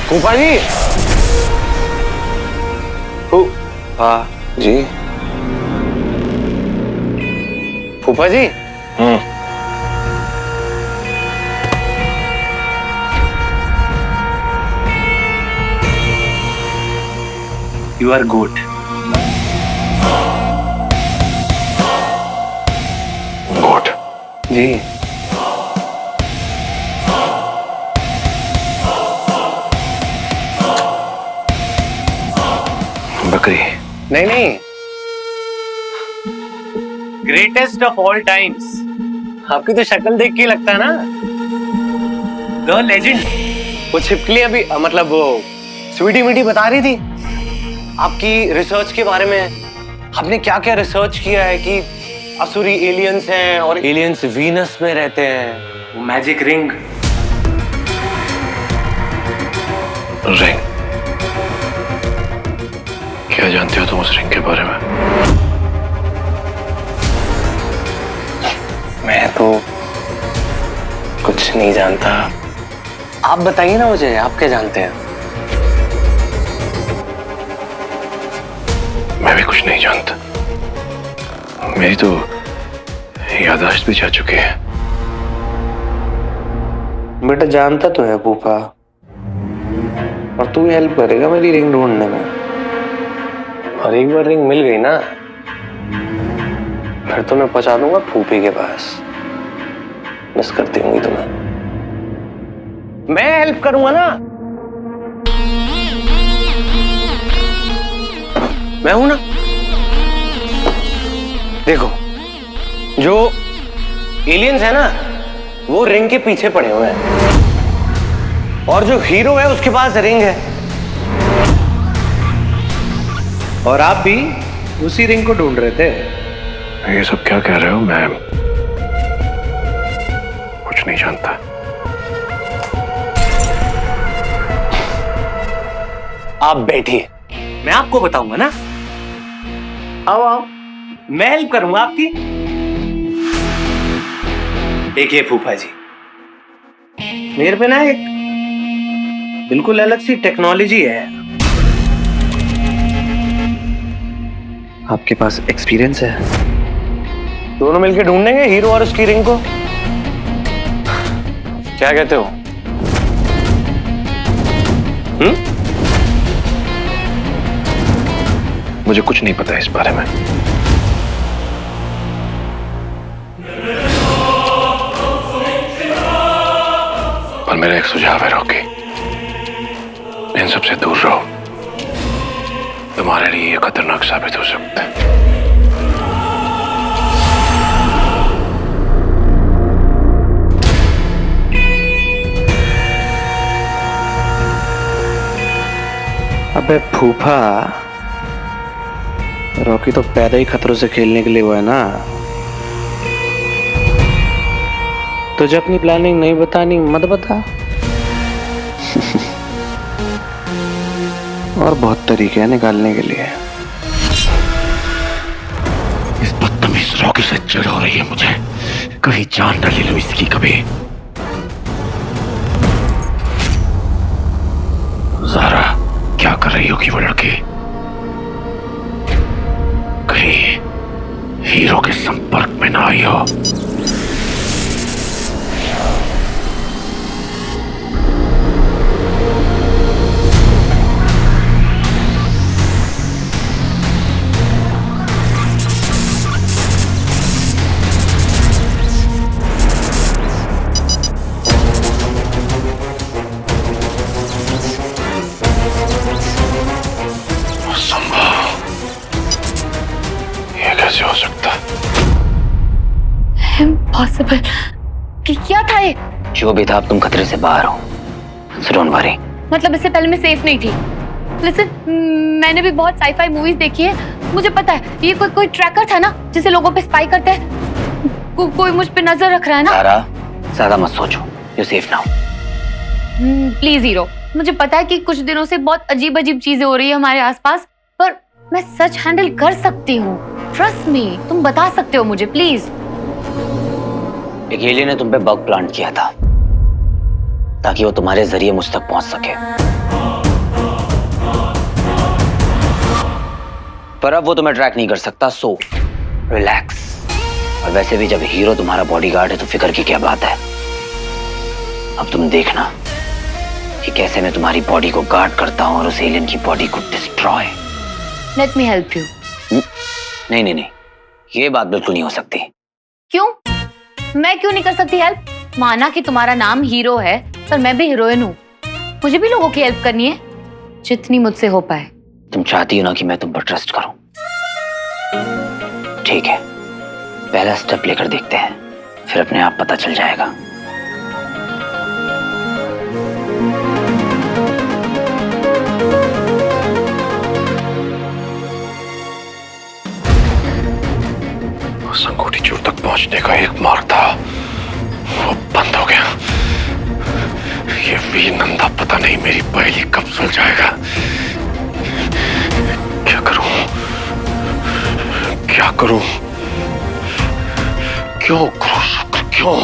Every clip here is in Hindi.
फूफा जी। फूफा जी। फूफा जी। You are good. गोट जी। बकरी नहीं नहीं। Greatest of all times. आपकी तो शक्ल देख के लगता है ना। The legend. वो छिपकली अभी मतलब वो स्वीटी मीटी बता रही थी आपकी रिसर्च के बारे में। आपने क्या क्या रिसर्च किया है कि असुरी एलियंस हैं और एलियंस वीनस में रहते हैं। वो मैजिक रिंग। रिंग? क्या जानते हो तुम उस रिंग के बारे में? मैं तो कुछ नहीं जानता। आप बताइए ना मुझे, आप क्या जानते हैं? मैं भी कुछ नहीं जानता। मेरी तो याददाश्त भी जा चुकी है। बेटा जानता तो है फूफा, और तू भी हेल्प करेगा मेरी रिंग ढूंढने में। और एक बार रिंग मिल गई ना, फिर तो मैं पहुंचा दूंगा फूफी के पास। मिस करती होंगी तुम्हें। मैं हेल्प करूंगा ना, मैं हूं ना। देखो, जो एलियंस है ना, वो रिंग के पीछे पड़े हुए हैं, और जो हीरो है उसके पास रिंग है। और आप भी उसी रिंग को ढूंढ रहे थे। ये सब क्या कह रहे हो? मैं कुछ नहीं जानता। आप बैठिए, मैं आपको बताऊंगा ना। आओ आओ, मैं हेल्प करूंगा आपकी। देखिए फूफा जी, मेरे पे ना एक बिल्कुल अलग सी टेक्नोलॉजी है। आपके पास एक्सपीरियंस है? दोनों मिलकर ढूंढेंगे हीरो और उसकी रिंग को। क्या कहते हो? मुझे कुछ नहीं पता इस बारे में। पर मेरा एक सुझाव है रॉकी, इन सबसे दूर रहो। तुम्हारे लिए ये खतरनाक साबित हो सकता है। अबे फूफा, रॉकी तो पैदा ही खतरों से खेलने के लिए हुआ है ना। तुझे अपनी प्लानिंग नहीं बतानी मत बता। और बहुत तरीके हैं निकालने के लिए। इस बदतमीज रॉकी से चिढ़ हो रही है मुझे। कहीं जान न ले लो इसकी कभी। ज़ारा, क्या कर रही होगी वो लड़की? कहीं हीरो के संपर्क में ना आई हो। कैसे हो सकता? इम्पॉसिबल। क्या था ये? जो भी था, अब तुम खतरे से बाहर हो। So don't worry। मतलब इससे पहले मैं सेफ नहीं थी। लिसन, मैंने भी बहुत साई-फाई मूवीज देखी है, मुझे पता है ये कोई ट्रैकर था ना, जिसे लोगों पे स्पाई करते हैं। कोई मुझ पे नजर रख रहा है ना। सारा, ज्यादा मत सोचो, you safe now. Please hero, मुझे पता है कि कुछ दिनों से बहुत अजीब अजीब चीजें हो रही है हमारे आसपास, पर मैं सच हैंडल कर सकती हूँ। ट्रस्ट मी, तुम बता सकते हो मुझे, प्लीज। एक एलियन ने तुम पे बग प्लांट किया था ताकि वो तुम्हारे जरिए मुझ तक पहुंच सके। पर अब वो तुम्हें ट्रैक नहीं कर सकता, सो रिलैक्स। और वैसे भी जब हीरो तुम्हारा बॉडीगार्ड है तो फिक्र की क्या बात है। अब तुम देखना कि कैसे मैं तुम्हारी बॉडी को गार्ड करता हूं और उस एलियन की बॉडी को destroy. Let me help you. नहीं नहीं नहीं, ये बात बिल्कुल नहीं हो सकती। क्यों? मैं क्यों नहीं कर सकती हेल्प? माना कि तुम्हारा नाम हीरो है, पर मैं भी हीरोइन हूँ। मुझे भी लोगों की हेल्प करनी है, जितनी मुझसे हो पाए। तुम चाहती हो ना कि मैं तुम पर ट्रस्ट करूं? ठीक है, पहला स्टेप लेकर देखते हैं, फिर अपने आप पता चल जाएगा। उस अंगूठी चोर तक पहुंचने का एक मार्ग था, वो बंद हो गया। ये वीर नंदा पता नहीं मेरी पहेली कब सुलझाएगा। क्या करूं? क्या करूं? क्यों गुरु शुक्र, क्यों?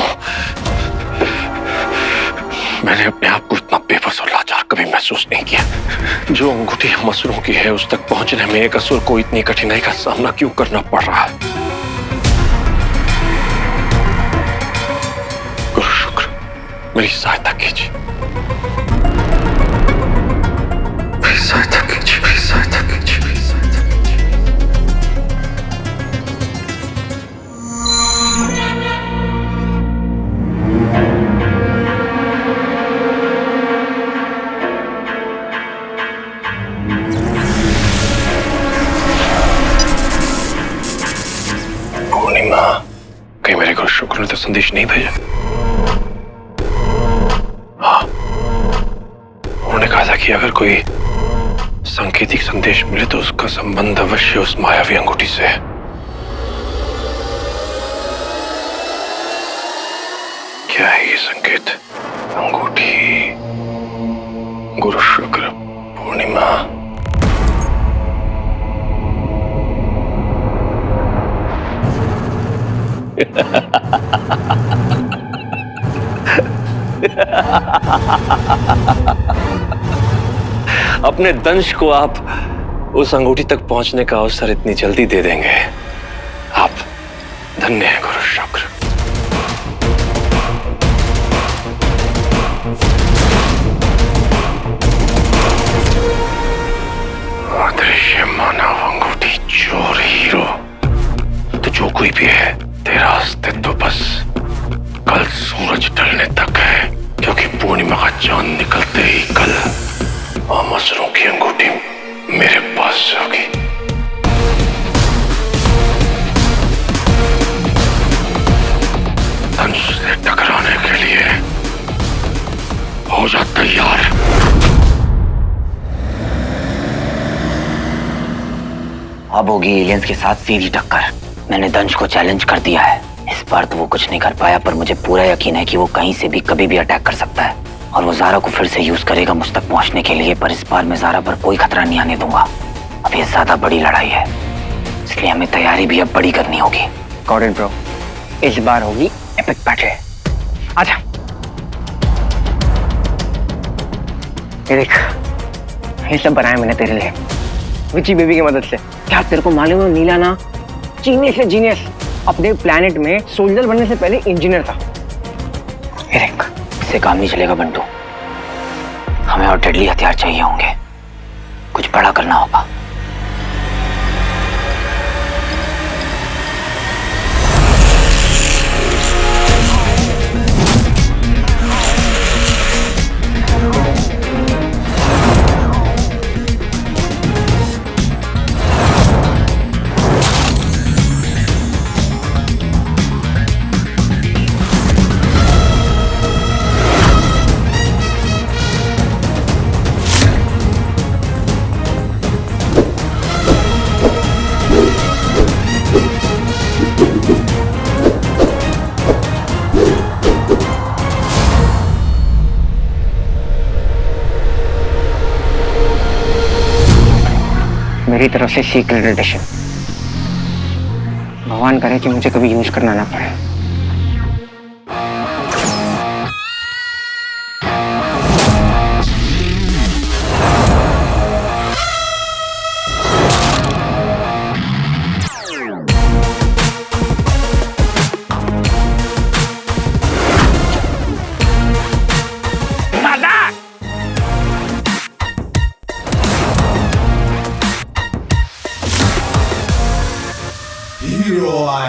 मैंने अपने आप को इतना बेबस और लाचार कभी महसूस नहीं किया। जो अंगूठी हम असुरों की है, उस तक पहुंचने में एक असुर को इतनी कठिनाई का सामना क्यों करना पड़ रहा है? गुरु शुक्र, मेरी सहायता कीजिए, मेरी सहायता कीजिए, मेरी सहायता कीजिए, मेरी सहायता कीजिए। पूर्णिमा, कहीं मेरे गुरु शुक्र ने तो संदेश नहीं भेजा? हाँ, उन्होंने कहा था कि अगर कोई सांकेतिक संदेश मिले तो उसका संबंध अवश्य उस मायावी अंगूठी से है। क्या है ये संकेत? अंगूठी, गुरु शुक्र, पूर्णिमा। अपने दंश को आप उस अंगूठी तक पहुंचने का अवसर इतनी जल्दी दे देंगे। आप धन्य हैं गुरु शुक्र। अदृश्य मानव अंगूठी चोर हीरो, तो जो कोई भी है, तेरा अस्तित्व बस कल सूरज ढलने तक है, क्योंकि पूर्णिमा का चांद निकलते ही कल हम असुरों की अंगूठी मेरे पास होगी। धनुष से टकराने के लिए हो जा तैयार। अब होगी एलियंस के साथ सीधी टक्कर। मैंने दंश को चैलेंज कर दिया है। इस बार तो वो कुछ नहीं कर पाया, पर मुझे पूरा यकीन है कि वो कहीं से भी कभी भी अटैक कर सकता है और वो ज़ारा को फिर से यूज करेगा मुझ तक पहुंचने के लिए। पर इस बार मैं ज़ारा पर कोई खतरा नहीं आने दूंगा। अब ये ज्यादा बड़ी लड़ाई है, इसलिए हमें तैयारी भी अब बड़ी करनी होगी। गॉट इट ब्रो, इस बार होगी एपिक बैटल। आजा। ये देख, ये सब बनाया मैंने तेरे लिए विची बेबी की मदद से। क्या तेरे को मालूम है नीला ना जीनियस है, जीनियस। अपने प्लेनेट में सोल्जर बनने से पहले इंजीनियर था। ये देख, इससे काम नहीं चलेगा बंटू, हमें और डेडली हथियार चाहिए होंगे। कुछ बड़ा करना होगा। मेरी तरफ से सीक्रेट एडिशन। भगवान करे कि मुझे कभी यूज करना ना पड़े।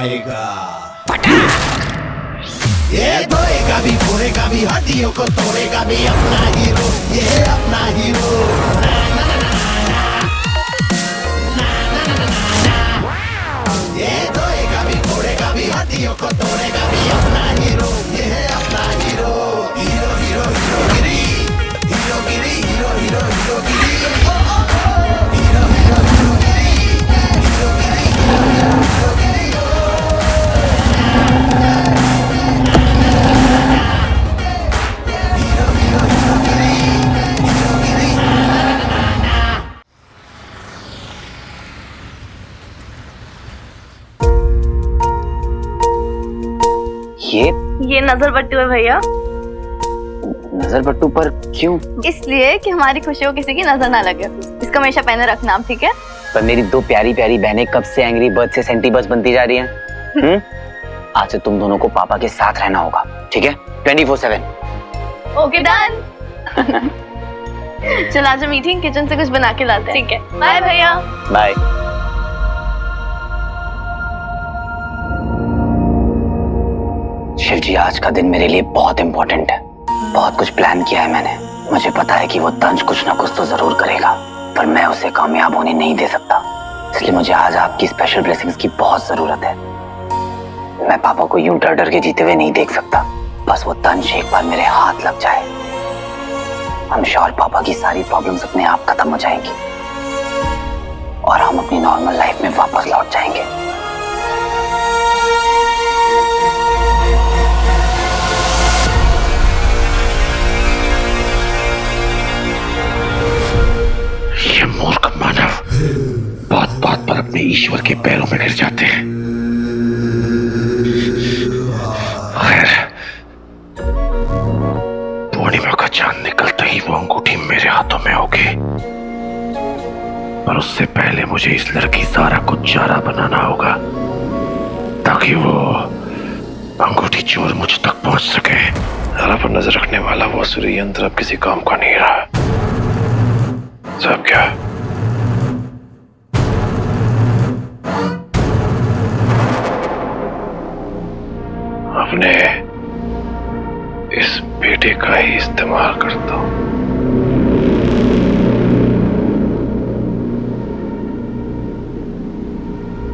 आएगा। ये धोएगा भी फोड़ेगा भी हड्डियों को तोड़ेगा भी अपना हीरो, ये है अपना हीरो। ये धोएगा भी फोड़ेगा भी हड्डियों को तोड़ेगा भी अपना हीरो, ये है अपना हीरो। हीरो हीरो हीरो गिरी, हीरो गिरी, हीरो हीरो हीरो गिरी, हीरो हीरो हीरो गिरी, हीरो गिरी, हीरो गिरी। ये नजर बट्टू है भैया। नजर पट्टू पर क्यों? इसलिए कि हमारी खुशियों किसी की नजर ना लगे। इसको हमेशा पहने रखना आप, ठीक है? पर मेरी दो प्यारी प्यारी बहनें कब से एंग्री बर्ड से सेंटी बर्ड्स बनती जा रही हैं? आज से तुम दोनों को पापा के साथ रहना होगा, ठीक है? 24/7। Okay done. चल आज हम मीटिंग किचन से कुछ बना के लाते हैं। ठीक है, बाय भैया। बाय। शिव जी, आज का दिन मेरे लिए बहुत इंपॉर्टेंट है। बहुत कुछ प्लान किया है मैंने। मुझे पता है कि वो तंज कुछ ना कुछ तो जरूर करेगा, पर मैं उसे कामयाब होने नहीं दे सकता। इसलिए मुझे आज आपकी स्पेशल ब्लेसिंग्स की बहुत जरूरत है। मैं पापा को यूं डर डर के जीते हुए नहीं देख सकता। बस वो तंज एक बार मेरे हाथ लग जाए, I'm sure पापा की सारी प्रॉब्लम्स अपने आप खत्म हो जाएंगी और हम अपनी नॉर्मल लाइफ में वापस लौट जाएंगे। ये मूर्ख मानव बात बात पर अपने ईश्वर के पैरों में गिर जाते हैं। खैर, पूर्णिमा का चांद निकलते ही वो अंगूठी मेरे हाथों में होगी, पर उससे पहले मुझे इस लड़की ज़ारा को चारा बनाना होगा ताकि वो अंगूठी चोर मुझ तक पहुंच सके। ज़ारा पर नजर रखने वाला वो असुरी यंत्र अब किसी काम का नहीं रहा। सब क्या अपने इस बेटे का ही इस्तेमाल करता हूं।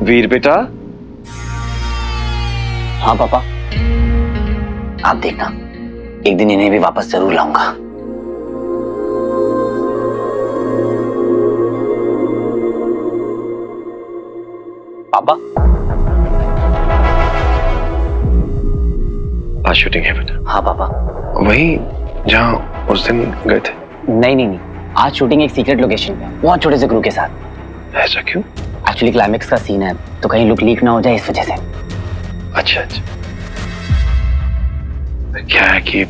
वीर बेटा। हाँ पापा, आप देखना, एक दिन इन्हें भी वापस जरूर लाऊंगा। पापा, आज शूटिंग है बेटा? हाँ पापा। वही जहाँ उस दिन गए थे? नहीं, आज शूटिंग एक सीक्रेट लोकेशन पे, बहुत छोटे से क्रू के साथ। ऐसा क्यों? एक्चुअली क्लाइमेक्स का सीन है, तो कहीं लुक लीक ना हो जाए इस वजह से। अच्छा। क्या है कि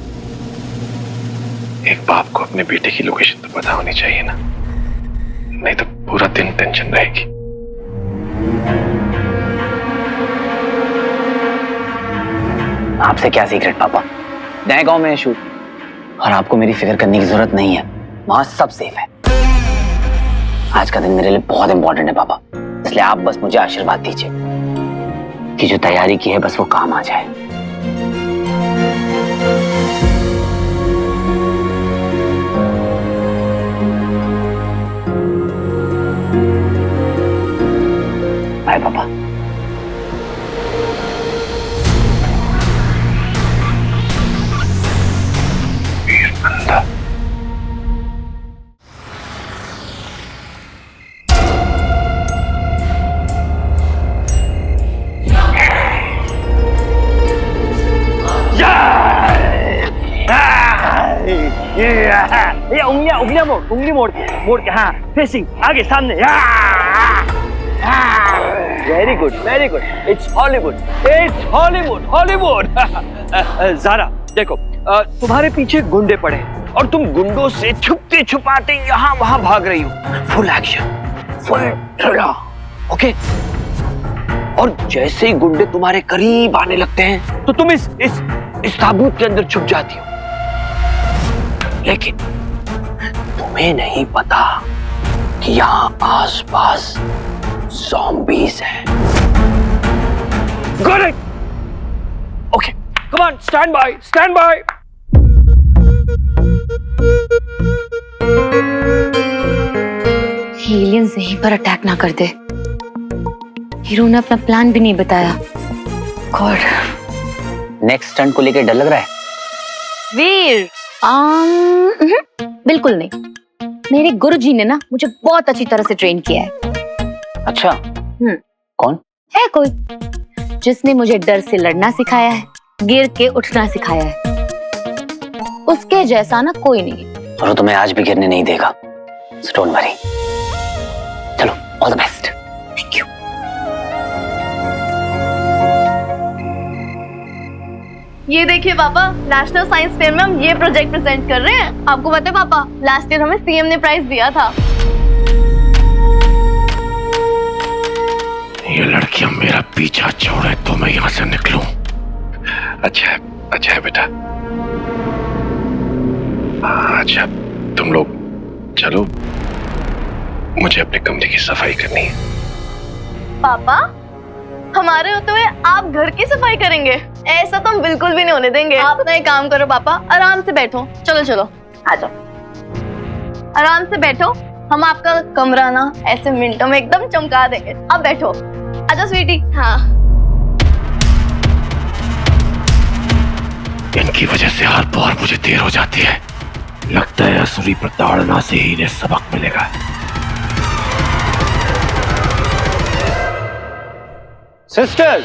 एक बाप को अपने बेटे की लोकेशन तो पता होनी चाहिए ना, नहीं तो पूरा दिन टेंशन रहेगी। आपसे क्या सीक्रेट पापा, नए गांव में है शूट और आपको मेरी फिक्र करने की जरूरत नहीं है, वहां सब सेफ है। आज का दिन मेरे लिए बहुत इंपॉर्टेंट है पापा, इसलिए आप बस मुझे आशीर्वाद दीजिए कि जो तैयारी की है बस वो काम आ जाए। बाय पापा। वीरनंदा, ये उंगलियां मोड़ के हाँ, फेसिंग आगे सामने। Very good, it's Hollywood. ज़ारा देखो, तुम्हारे पीछे गुंडे पड़े और तुम गुंडों से छुपते छुपाते यहाँ वहां भाग रही हो। Full action, full thriller, okay? और जैसे ही गुंडे तुम्हारे करीब आने लगते हैं तो तुम इस ताबूत के अंदर छुप जाती हो, लेकिन तुम्हें नहीं पता कि यहाँ आसपास ज़ॉम्बीज़ हैं। Got it. Okay, come on, stand by, stand by. Aliens यहीं पर अटैक ना कर दे। हीरो ने अपना प्लान भी नहीं बताया। गॉड। नेक्स्ट स्टंट को लेकर डर लग रहा है? वीर बिल्कुल नहीं। मेरे गुरुजी ने ना मुझे बहुत अच्छी तरह से ट्रेन किया है। अच्छा। कौन है कोई जिसने मुझे डर से लड़ना सिखाया है, गिर के उठना सिखाया है। उसके जैसा ना कोई नहीं। और वो तुम्हें आज भी गिरने नहीं देगा। So don't worry. चलो, all the best. Thank you. ये देखिए पापा, नेशनल साइंस फेयर में हम ये प्रोजेक्ट प्रेजेंट कर रहे हैं। आपको पता है पापा, लास्ट ईयर हमें सीएम ने प्राइज दिया था। ये लड़कियां मेरा पीछा छोड़े तो मैं यहाँ से निकलूं। अच्छा है बेटा। अच्छा तुम लोग चलो, मुझे अपने कमरे की सफाई करनी है। पापा, हमारे होते हुए आप घर की सफाई करेंगे? ऐसा तो हम बिल्कुल भी नहीं होने देंगे। आप ना एक काम करो पापा, आराम से बैठो। चलो आ जाओ, आराम से बैठो। हम आपका कमरा ना ऐसे मिनटों में एकदम चमका देंगे। अब बैठो, आजा स्वीटी। हाँ, इनकी वजह से हर बार मुझे देर हो जाती है। लगता है असुरी प्रताड़ना से ही इन्हें सबक मिलेगा। सिस्टर,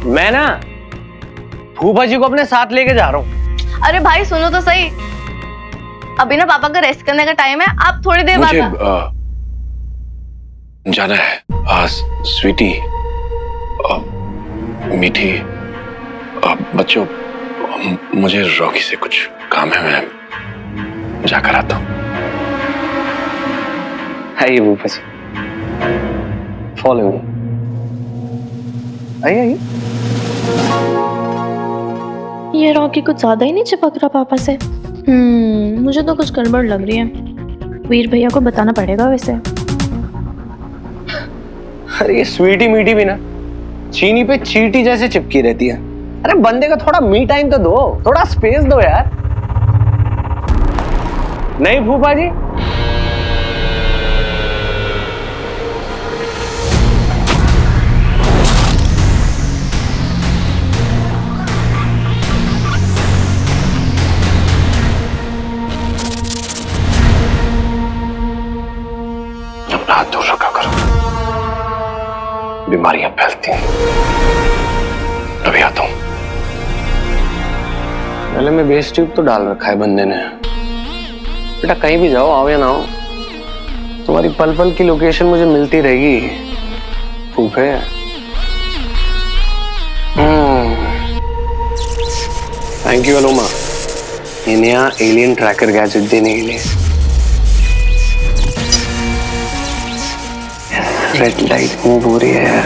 मैं ना फूफा जी को अपने साथ लेके जा रहा हूँ। अरे भाई सुनो तो सही, अभी ना पापा का रेस्ट करने का टाइम है। आप थोड़ी देर बाद जाना है। स्वीटी, मीठी, बच्चों, मुझे रॉकी से कुछ काम है। मैं जाकर आता हूँ। आइए फूफा जी, फॉलो मी। आइए। ये रॉकी कुछ ज्यादा ही नहीं चिपक रहा पापा से। मुझे तो कुछ गड़बड़ लग रही है। वीर भैया को बताना पड़ेगा वैसे। अरे ये स्वीटी मीठी भी ना चीनी पे चींटी जैसे चिपकी रहती है। अरे बंदे का थोड़ा मी टाइम तो दो, थोड़ा स्पेस दो यार। नहीं फूफा जी? अपना हाथ दूर रखा करो, बीमारियां फैलती हैं। अभी आता हूं। गले में बेस ट्यूब तो डाल रखा है बंदे ने। बेटा कहीं भी जाओ, आओ या ना आओ, तुम्हारी पल पल की लोकेशन मुझे मिलती रहेगी फूफे। थैंक यू अलोमा, ये नया एलियन ट्रैकर गैजेट देने के लिए। रेड लाइट मूव हो रही है,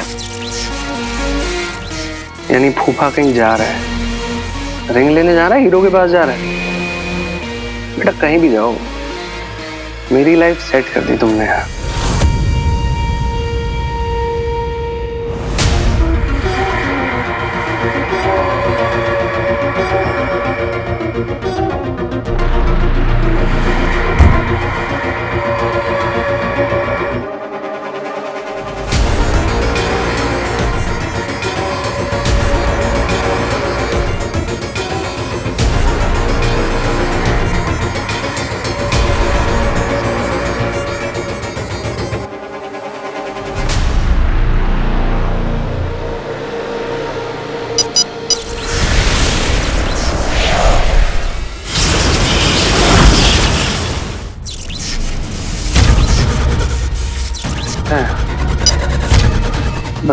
यानी फूफा कहीं जा रहा है, रिंग लेने जा रहा है, हीरो के पास जा रहा है। बेटा कहीं भी जाओ, मेरी लाइफ सेट कर दी तुमने यार।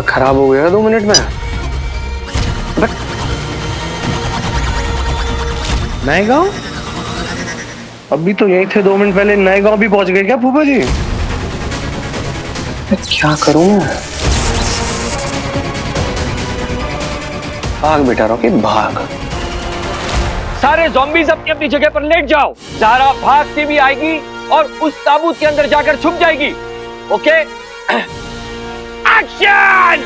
खराब हो गया 2 मिनट में। नए गांव? अभी तो यही थे 2 मिनट पहले, नए गांव भी पहुंच गए क्या फूफा जी? क्या करूं मैं? भाग बेटा रॉकी भाग। सारे ज़ॉम्बीज अपनी अपनी जगह पर लेट जाओ। ज़ारा भागती भी आएगी और उस ताबूत के अंदर जाकर छुप जाएगी। Okay, action!